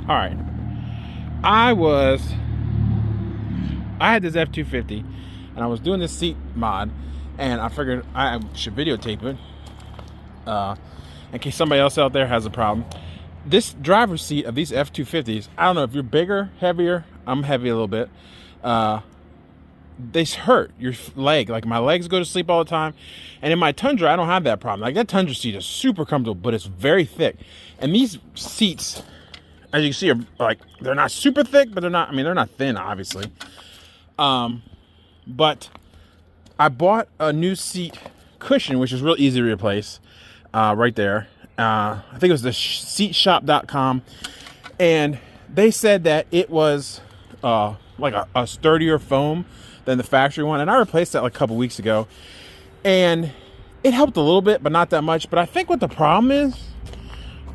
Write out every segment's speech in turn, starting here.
All right. I had this F250 and I was doing this seat mod, and I figured I should videotape it in case somebody else out there has a problem. This driver's seat of these F250s, I don't know if you're bigger, heavier. I'm heavy a little bit. They hurt your leg. Like, my legs go to sleep all the time. And in my Tundra, I don't have that problem. Like, that Tundra seat is super comfortable, but it's very thick. And these seats, as you can see, are like, they're not super thick, but they're not, I mean, they're not thin, obviously. But I bought a new seat cushion, which is real easy to replace, right there. I think it was the seatshop.com. And they said that it was like a sturdier foam than the factory one. And I replaced that like a couple weeks ago. And it helped a little bit, but not that much. But I think what the problem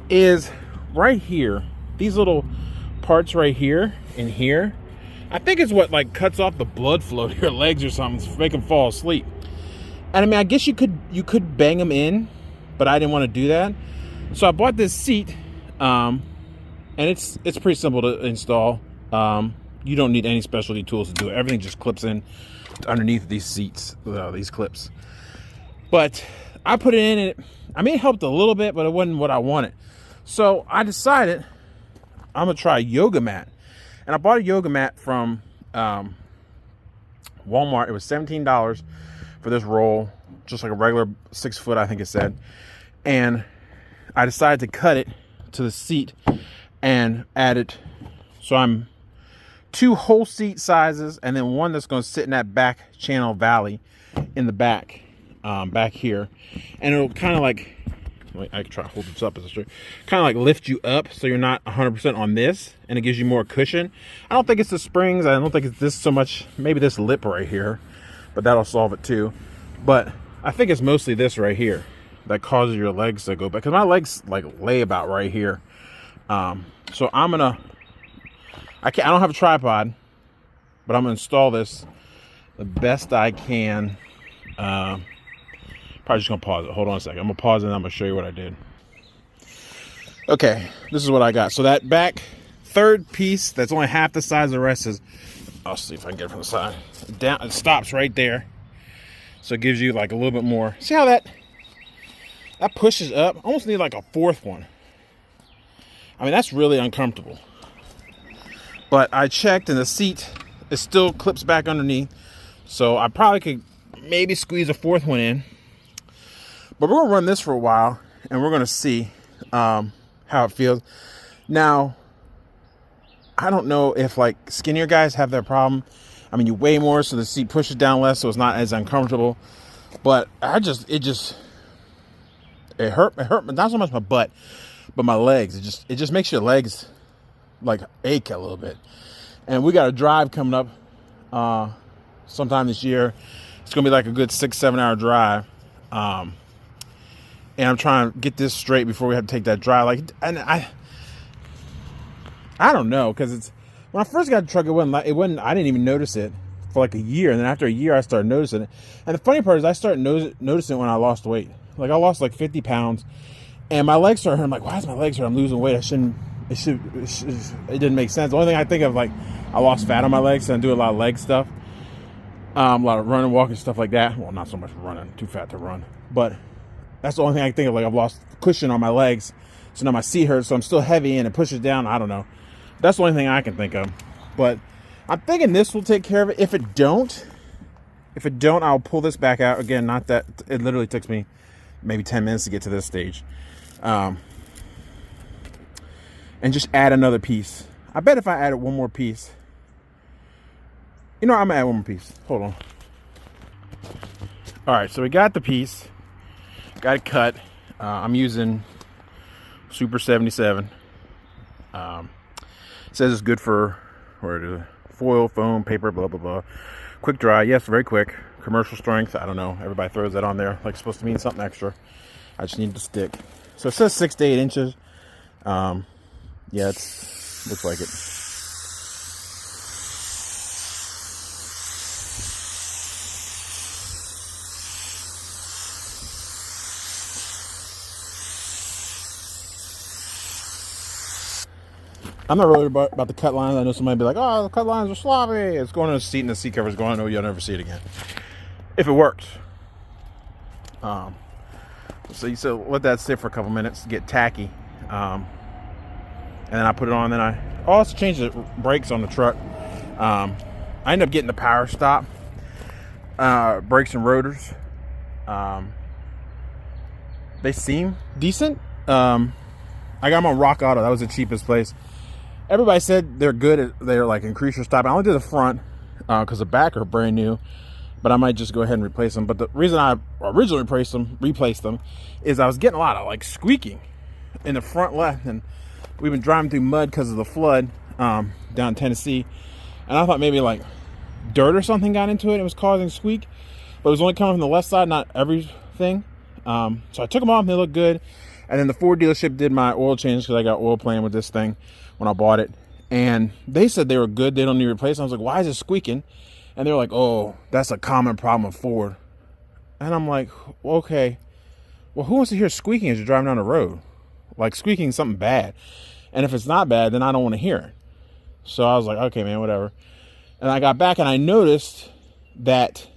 is right here, these little parts right here and here, I think it's what like cuts off the blood flow to your legs or something to make them fall asleep. And I mean, I guess you could bang them in, but I didn't want to do that. So I bought this seat, and it's pretty simple to install. You don't need any specialty tools to do it. Everything just clips in underneath these seats, these clips. But I put it in, and it helped a little bit, but it wasn't what I wanted. So I decided I'm gonna try a yoga mat. And I bought a yoga mat from Walmart. It was $17 for this roll, just like a regular 6 foot, I think it said. And I decided to cut it to the seat and add it. So I'm 2 whole seat sizes, and then one that's going to sit in that back channel valley in the back, back here. And it'll kind of like, I can try to hold this up as a straight, kind of like lift you up so you're not 100% on this, and it gives you more cushion. I don't think it's the springs. I don't think it's this so much. Maybe this lip right here, but that'll solve it too. But I think it's mostly this right here that causes your legs to go back, because my legs like lay about right here. So I don't have a tripod, but I'm gonna install this the best I can. Probably just gonna pause it. Hold on a second. I'm gonna pause it and I'm gonna show you what I did. Okay, this is what I got. So that back third piece that's only half the size, the rest is, I'll see if I can get it from the side. Down, it stops right there. So it gives you like a little bit more. See how that pushes up? I almost need like a fourth one. I mean, that's really uncomfortable. But I checked, and the seat, it still clips back underneath. So I probably could maybe squeeze a fourth one in. But we're gonna run this for a while, and we're gonna see how it feels. Now, I don't know if like skinnier guys have that problem. I mean, you weigh more, so the seat pushes down less, so it's not as uncomfortable. But it hurt, but not so much my butt, but my legs. It just makes your legs like ache a little bit. And we got a drive coming up sometime this year. It's gonna be like a good 6-7 hour drive. And I'm trying to get this straight before we have to take that drive. Like, and I don't know, because it's, when I first got the truck, it wasn't, I didn't even notice it for like a year. And then after a year, I started noticing it. And the funny part is I started noticing it when I lost weight. Like, I lost like 50 pounds, and my legs started hurting. I'm like, why is my legs hurt? I'm losing weight. It didn't make sense. The only thing I think of, like, I lost fat on my legs, and I do a lot of leg stuff. A lot of running, walking, stuff like that. Well, not so much running, too fat to run. But that's the only thing I can think of. Like, I've lost cushion on my legs, so now my seat hurts, so I'm still heavy and it pushes down. I don't know. That's the only thing I can think of. But I'm thinking this will take care of it. If it don't, I'll pull this back out. Again, not that, it literally takes me maybe 10 minutes to get to this stage. And just add another piece. I bet if I added one more piece, I'm gonna add one more piece. Hold on. All right, so we got the piece, got it cut. I'm using Super 77. It says it's good for foil, foam, paper, blah, blah, blah. Quick dry, yes, very quick. Commercial strength, I don't know. Everybody throws that on there like it's supposed to mean something extra. I just need to stick. So it says 6 to 8 inches. Yeah, looks like it. I'm not really about the cut lines. I know somebody be like, oh, the cut lines are sloppy. It's going on the seat and the seat cover's going. Oh, you'll never see it again. If it works. So let that sit for a couple minutes, get tacky. And then I put it on. Then I also changed the brakes on the truck. I ended up getting the power stop. Brakes and rotors. They seem decent. I got them on Rock Auto. That was the cheapest place. Everybody said they're good. They're like increase your stop. I only did the front because the back are brand new, but I might just go ahead and replace them. But the reason I originally replaced them is I was getting a lot of like squeaking in the front left, and we've been driving through mud because of the flood down in Tennessee, and I thought maybe like dirt or something got into it. It was causing squeak, but it was only coming from the left side, not everything. So I took them off and they looked good. And then the Ford dealership did my oil change because I got oil playing with this thing when I bought it. And they said they were good. They don't need replacement. I was like, why is it squeaking? And they're like, oh, that's a common problem with Ford. And I'm like, okay, well, who wants to hear squeaking as you're driving down the road? Like squeaking is something bad. And if it's not bad, then I don't want to hear it. So I was like, okay, man, whatever. And I got back and I noticed that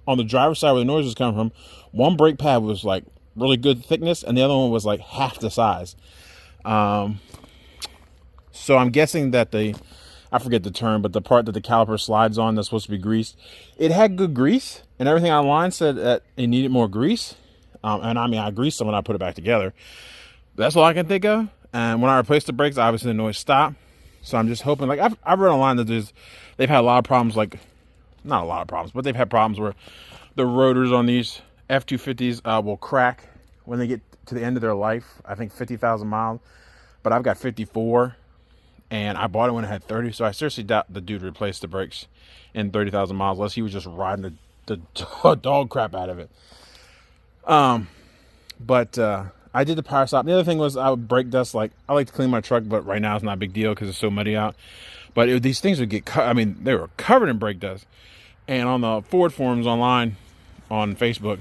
on the driver's side where the noise was coming from, one brake pad was like really good thickness and the other one was like half the size. So I'm guessing that I forget the term, but the part that the caliper slides on that's supposed to be greased, it had good grease, and everything online said that it needed more grease. And I mean, I greased some and I put it back together. That's all I can think of. And when I replaced the brakes, obviously the noise stopped. So I'm just hoping, like I've read online that they've had a lot of problems, like not a lot of problems, but they've had problems where the rotors on these F250s will crack when they get to the end of their life. I think 50,000 miles, but I've got 54 and I bought it when it had 30. So I seriously doubt the dude replaced the brakes in 30,000 miles unless he was just riding the dog crap out of it. But I did the power stop. The other thing was I would brake dust. Like I like to clean my truck, but right now it's not a big deal because it's so muddy out. But these things would get they were covered in brake dust. And on the Ford forums online on Facebook,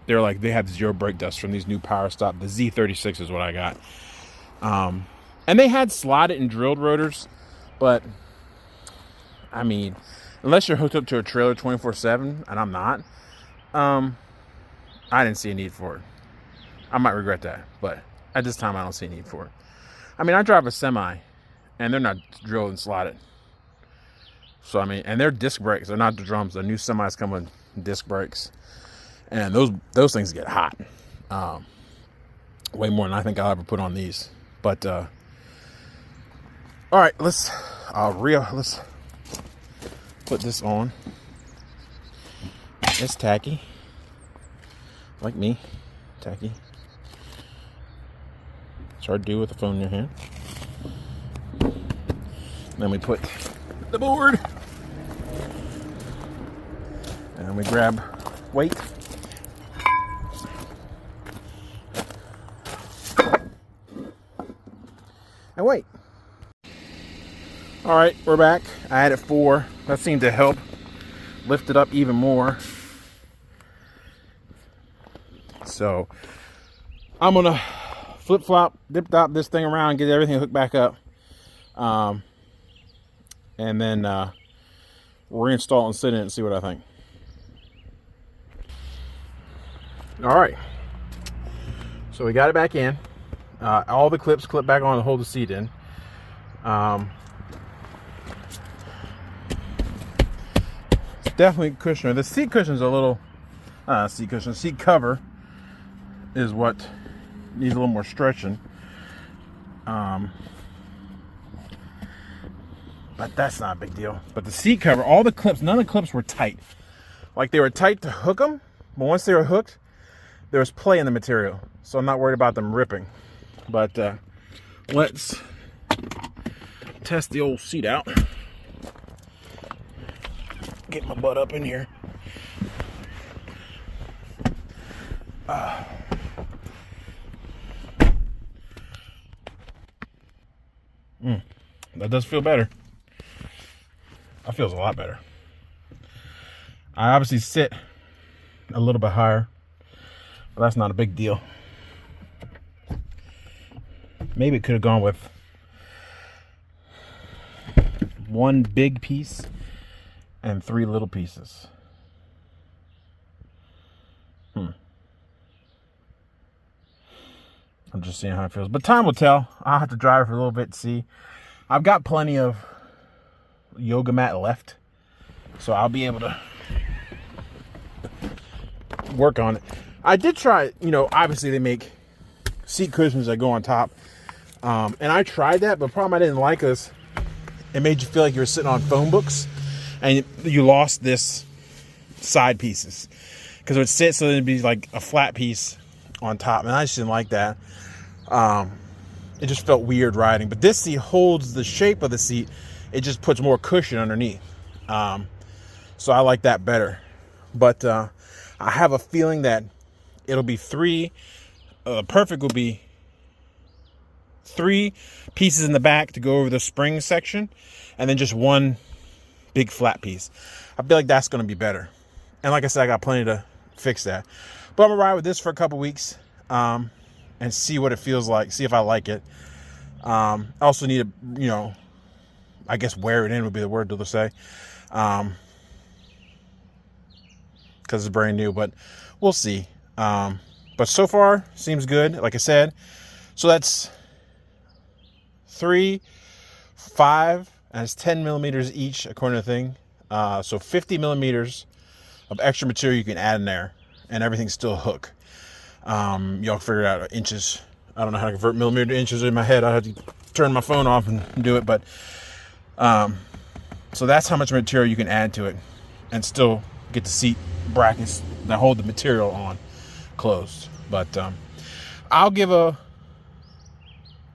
they're like, they have zero brake dust from these new power stop. The Z36 is what I got. And they had slotted and drilled rotors, but I mean, unless you're hooked up to a trailer 24/7, and I'm not, I didn't see a need for it. I might regret that, but at this time I don't see a need for it. I mean, I drive a semi and they're not drilled and slotted. So I mean, and they're disc brakes. They're not the drums. The new semis come with disc brakes, and those things get hot, way more than I think I'll ever put on these. But all right, let's put this on. It's tacky, like me, tacky. It's hard to do with the phone in your hand. Then we put the board, and we grab weight. And wait. All right, we're back. I added 4. That seemed to help lift it up even more. So I'm gonna flip-flop, dip-dop this thing around, get everything hooked back up. And then reinstall and sit in it and see what I think. All right. So we got it back in. All the clips clip back on to hold the seat in. It's definitely cushioner. The seat cushion's a little seat cover is what needs a little more stretching. But that's not a big deal. But the seat cover, all the clips, none of the clips were tight. Like they were tight to hook them, but once they were hooked, there was play in the material. So I'm not worried about them ripping. But let's test the old seat out. Get my butt up in here. That does feel better. That feels a lot better. I obviously sit a little bit higher, but that's not a big deal. Maybe it could have gone with one big piece and 3 little pieces. I'm just seeing how it feels. But time will tell. I'll have to drive for a little bit to see. I've got plenty of yoga mat left, so I'll be able to work on it. I did try, you know, obviously they make seat cushions that go on top. And I tried that, but the problem I didn't like is it made you feel like you were sitting on phone books and you lost this side pieces. Because it would sit so it'd be like a flat piece on top. And I just didn't like that. It just felt weird riding. But this seat holds the shape of the seat. It just puts more cushion underneath. So I like that better. But I have a feeling that it'll be 3. Perfect will be 3 pieces in the back to go over the spring section. And then just 1 big flat piece. I feel like that's going to be better. And like I said, I got plenty to fix that. But I'm going to ride with this for a couple weeks. And see what it feels like. See if I like it. I also need to, you know, I guess wear it in would be the word to say. Because it's brand new. But we'll see. But so far, seems good. Like I said. So that's 3, 5, and it's 10 millimeters each, according to the thing. So 50 millimeters of extra material you can add in there. And everything's still hook. Y'all figure it out inches. I don't know how to convert millimeter to inches in my head. I have to turn my phone off and do it. But so that's how much material you can add to it and still get the seat brackets that hold the material on closed. But I'll give a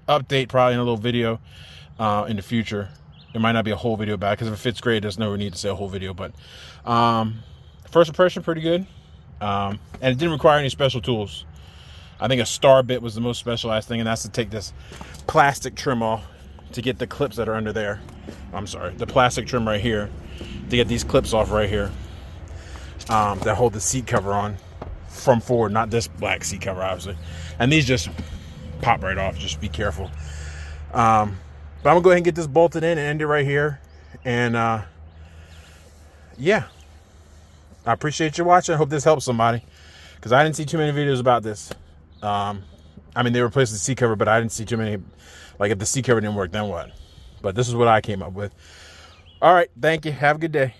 update probably in a little video in the future. It might not be a whole video back because if it fits great, there's no need to say a whole video. But first impression, pretty good. And it didn't require any special tools. I think a star bit was the most specialized thing, and that's to take this plastic trim off to get the clips that are under there. I'm sorry, the plastic trim right here to get these clips off right here that hold the seat cover on from forward, not this black seat cover, obviously. And these just pop right off. Just be careful. But I'm gonna go ahead and get this bolted in and end it right here. And yeah. I appreciate you watching. I hope this helps somebody because I didn't see too many videos about this. I mean, they replaced the seat cover, but I didn't see too many. Like, if the seat cover didn't work, then what? But this is what I came up with. All right. Thank you. Have a good day.